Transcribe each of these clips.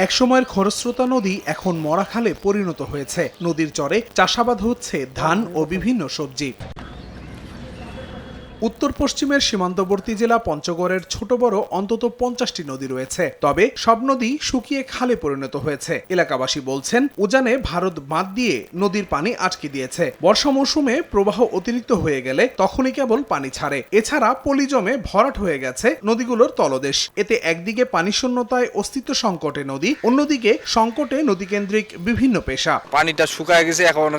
একসময়ের খরস্রোতা নদী এখন মরা খালে পরিণত হয়েছে। নদীর চরে চাষাবাদ হচ্ছে ধান ও বিভিন্ন সবজি। উত্তর পশ্চিমের সীমান্তবর্তী জেলা পঞ্চগড়ের ছোট বড় অন্তত 50টি নদী রয়েছে। তবে সব নদী শুকিয়ে খালে পরিণত হয়েছে। এলাকাবাসী বলছেন, উজানে ভারত বাঁধ দিয়ে নদীর পানি আটকে দিয়েছে। বর্ষা মৌসুমে প্রবাহ অতিরিক্ত হয়ে গেলে তখনই কেবল পানি ছাড়ে। এছাড়া পলি জমে ভরাট হয়ে গেছে নদীগুলোর তলদেশ। এতে একদিকে পানি শূন্যতায় অস্তিত্ব সংকটে নদী, অন্যদিকে সংকটে নদীকেন্দ্রিক বিভিন্ন পেশা। পানিটা শুকায় গেছে, এখন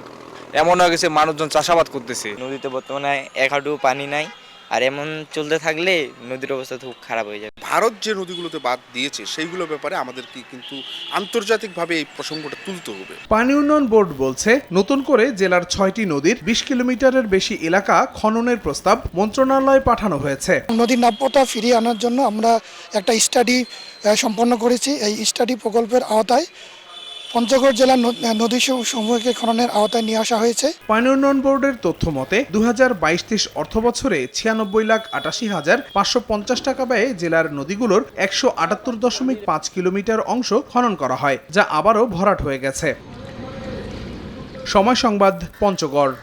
এমন হয়ে গেছে মানুষজন চাষাবাদ করতেছে। নদীতে বর্তমানে এক হাঁটু পানি নাই, আর এমন চলতে থাকলে নদীর অবস্থা খুব খারাপ হয়ে যাবে। ভারত যে নদীগুলোতে বাদ দিয়েছে সেইগুলোর ব্যাপারে আমাদেরকে কিন্তু আন্তর্জাতিকভাবে এই প্রসঙ্গটা তুলতে হবে। পানি উন্নয়ন বোর্ড বলছে, নতুন করে জেলার 6টি নদীর 20 কিলোমিটারের বেশি এলাকা খননের প্রস্তাব মন্ত্রণালয়ে পাঠানো হয়েছে। নদীর নাব্যতা ফিরিয়ে আনার জন্য আমরা একটা স্টাডি সম্পন্ন করেছি। এই স্টাডি প্রকল্পের আওতায় পঞ্চগড় জেলার নদী সমূহকে খননের আওতায় নিয়ে আসা হয়েছে। পানি উন্নয়ন বোর্ডের তথ্য মতে 2022-23 অর্থ বছরে 96,88,550 টাকা ব্যয়ে জেলার নদীগুলোর 178.5 কিলোমিটার অংশ খনন করা হয়, যা আবারও ভরাট হয়ে গেছে। সময় সংবাদ, পঞ্চগড়।